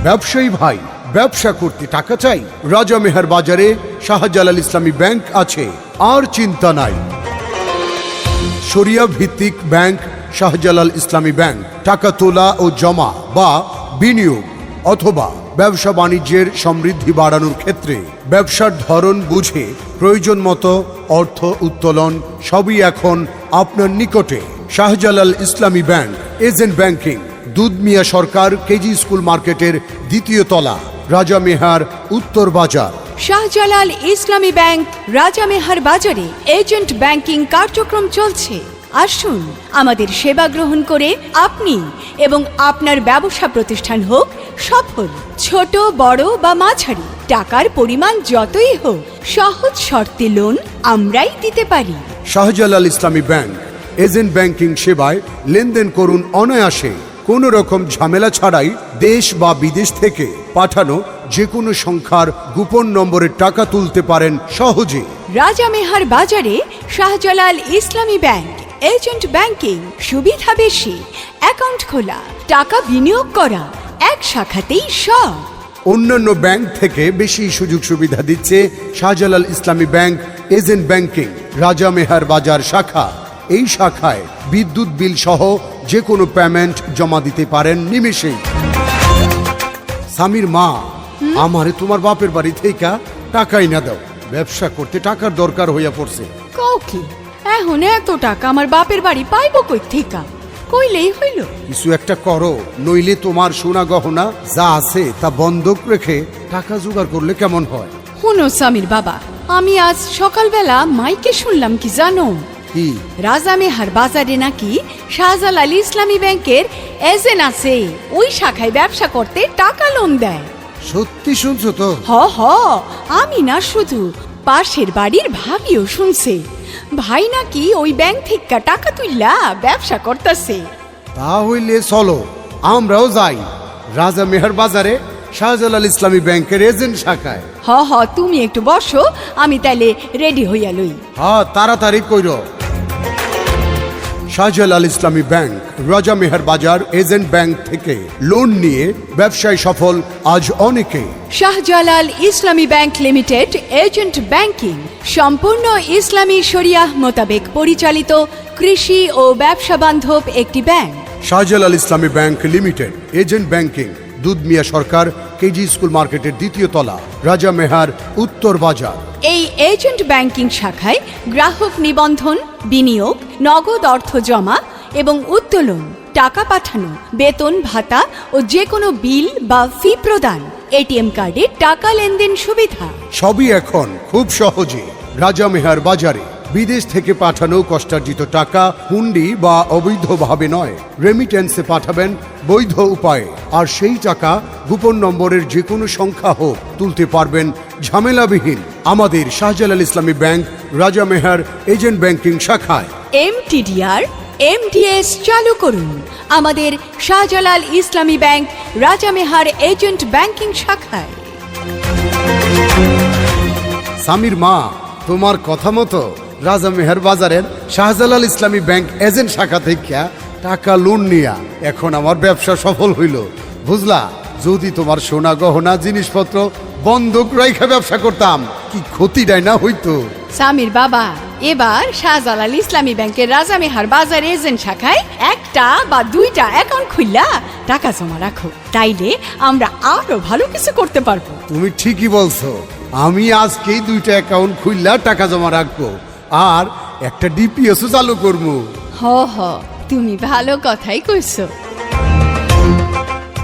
ব্যবসায়ী ভাই, ব্যবসা করতে টাকা চাই? রাজা মেহার বাজারে শাহজালাল ইসলামী ব্যাংক আছে, আর চিন্তা নাই। শরিয়া ভিত্তিক ব্যাংক শাহজালাল ইসলামী ব্যাংক। টাকা তোলা ও জমা বা বিনিয়োগ অথবা ব্যবসা বাণিজ্যের সমৃদ্ধি বাড়ানোর ক্ষেত্রে ব্যবসার ধরন বুঝে প্রয়োজন মতো অর্থ উত্তোলন সবই এখন আপনার নিকটে। শাহজালাল ইসলামী ব্যাংক এজেন্ট ব্যাংকিং, দুধমিয়া সরকার কেজি স্কুল মার্কেটের দ্বিতীয় তলা, রাজা মেহার, উত্তর বাজার। শাহজালাল ইসলামী ব্যাংক রাজা মেহার বাজারে এজেন্ট ব্যাংকিং কার্যক্রম চলছে। আসুন আমাদের সেবা গ্রহণ করে আপনি এবং আপনার ব্যবসা প্রতিষ্ঠান হোক সফল। ছোট বড় বা মাঝারি টাকার পরিমাণ যতই হোক, সহজ শর্তে লোন আমরাই দিতে পারি। শাহজালাল ইসলামী ব্যাংক এজেন্ট ব্যাংকিং সেবায় লেনদেন করুন অনায়াসে, কোনো রকম ঝামেলা ছাড়াই। দেশ বা বিদেশ থেকে পাঠানো যে কোনো সংখ্যার গোপন নম্বরে টাকা তুলতে পারেন সহজে। রাজা মেহার বাজারে শাহজালাল ইসলামী ব্যাংক এজেন্ট ব্যাংকিং, সুবিধা বেশি, অ্যাকাউন্ট খোলা, টাকা বিনিয়োগ করা, এক শাখাতেই সব। অন্যান্য ব্যাংক থেকে বেশি সুযোগ সুবিধা দিচ্ছে শাহজালাল ইসলামী ব্যাংক এজেন্ট ব্যাংকিং রাজা মেহার বাজার শাখা। এই শাখায় বিদ্যুৎ বিল সহ যে কোনো পেমেন্ট জমা দিতে পারেন নিমেষেই। স্বামীর মা, আমারে তোমার বাপের বাড়ি থেকে টাকাই না দাও, ব্যবসা করতে টাকার দরকার হইয়া পড়ছে। কও কি এখন এত টাকা আমার বাপের বাড়ি পাইব কই থেকে? কইলেই হইল। কিছু একটা করো, নইলে তোমার সোনা গহনা যা আছে তা বন্ধক রেখে টাকা জোগাড় করলে কেমন হয়? শুনো স্বামীর বাবা, আমি আজ সকালবেলা মাইকে শুনলাম কি জানো, কি? রাজা মেহার বাজারে নাকি শাহজালাল ইসলামী ব্যাংকের এজেন্ট আছে, ওই শাখায় ব্যবসা করতে টাকা লোন দেয়। সত্যি শুনছো তো? হ আমি না শুধু, পাশের বাড়ির ভাবিও শুনছে। ভাই নাকি ওই ব্যাংক থেকে টাকা তুইলা ব্যবসা করতেছে। তা হইলে চলো আমরাও যাই রাজা মেহার বাজারে শাহজালাল ইসলামী ব্যাংকের এজেন্ট শাখায়। হ তুমি একটু বসো, আমি তাইলে রেডি হইয়া লই। হ্যাঁ, তাড়াতাড়ি কইর। শাহজালাল ইসলামী ব্যাংক রাজা মেহার বাজার এজেন্ট ব্যাংক থেকে লোন নিয়ে ব্যবসায় সফল আজ অনেকে। শাহজালাল ইসলামী ব্যাংক লিমিটেড এজেন্ট ব্যাংকিং সম্পূর্ণ ইসলামী শরিয়াহ মোতাবেক পরিচালিত কৃষি ও ব্যবসা বান্ধব একটি ব্যাংক। শাহজালাল ইসলামী bank limited agent banking, Dudhmiya সরকার কেজি স্কুল মার্কেটের দ্বিতীয় তলা, রাজা মেহার, উত্তর বাজার। এই এজেন্ট ব্যাংকিং শাখায় গ্রাহক নিবন্ধন, বিনিয়োগ, নগদ অর্থ জমা এবং উত্তোলন, টাকা পাঠানো, বেতন ভাতা ও যে কোনো বিল বা ফি প্রদান, এটিএম কার্ডে টাকা লেনদেন সুবিধা সবই এখন খুব সহজে রাজা মেহার বাজারে। বিদেশ থেকে পাঠানো কষ্টার্জিত টাকা হুন্ডি বা অবৈধভাবে নয়, রেমিটেন্সে পাঠাবেন বৈধ উপায়ে। আর সেই টাকা গোপন নম্বরের যে কোনো সংখ্যা হোক তুলতে পারবেন ঝামেলাবিহীন আমাদের শাহজালাল ইসলামী ব্যাংক রাজা মেহার এজেন্ট ব্যাংকিং শাখায়। এমটিডিআর এমডিএস চালু করুন আমাদের শাহজালাল ইসলামী ব্যাংক রাজা মেহার এজেন্ট ব্যাংকিং শাখায়। স্বামীর মা, তোমার কথা মতো রাজা মেহার বাজারের শাহজালাল ইসলামী ব্যাংক এজেন্ট শাখা থেকে টাকা লোন নিয়া এখন আমার ব্যবসা সফল হইল, বুঝলা? যদি তোমার সোনা গহনা জিনিসপত্র বন্ধক রাইখা ব্যবসা করতাম, কি ক্ষতিটাই না হইতো। স্বামীর বাবা, এবার শাহজালাল ইসলামী ব্যাংকের রাজা মেহার বাজার এজেন্ট শাখায় একটা বা দুইটা অ্যাকাউন্ট খুললা টাকা জমা রাখো, তাইলে আমরা আরো ভালো কিছু করতে পারবো। তুমি ঠিকই বলছো, আমি আজকেই দুইটা অ্যাকাউন্ট খুললা টাকা জমা রাখবো আর একটা ডিপিএসও চালু করবো। হ তুমি ভালো কথাই কইছো।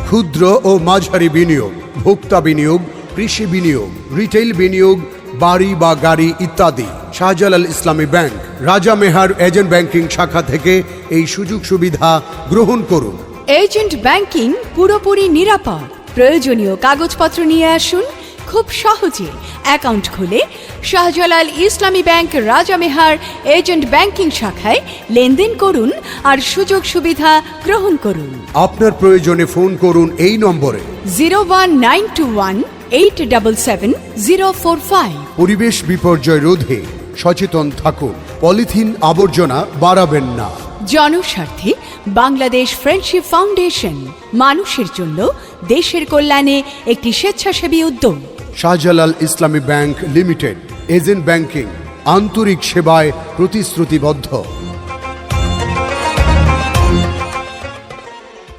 ক্ষুদ্র ও মাঝারি বিনিয়োগ, ভোক্তা বিনিয়োগ, কৃষি বিনিয়োগ, রিটেইল বিনিয়োগ, বাড়ি বা গাড়ি ইত্যাদি শাহজালাল ইসলামী ব্যাংক রাজা মেহার এজেন্ট ব্যাংকিং শাখা থেকে এই সুযোগ সুবিধা গ্রহণ করুন। এজেন্ট ব্যাংকিং পুরোপুরি নিরাপদ। প্রয়োজনীয় কাগজপত্র নিয়ে আসুন, খুব সহজে অ্যাকাউন্ট খুলে শাহজালাল ইসলামী ব্যাংক রাজা মেহার এজেন্ট ব্যাংকিং শাখায় লেনদেন করুন আর সুযোগ সুবিধা গ্রহণ করুন। আপনার প্রয়োজনে ফোন করুন এই নম্বরে 01921877045। পরিবেশ বিপর্যয় রোধে সচেতন থাকুন, পলিথিন আবর্জনা বাড়াবেন না। জনস্বার্থে বাংলাদেশ ফ্রেন্ডশিপ ফাউন্ডেশন, মানুষের জন্য দেশের কল্যাণে একটি স্বেচ্ছাসেবী উদ্যোগ। শাহজালাল ইসলামী ব্যাংক লিমিটেড, এজেন্ট ব্যাংকিং, আন্তরিক সেবায় প্রতিশ্রুতিবদ্ধ।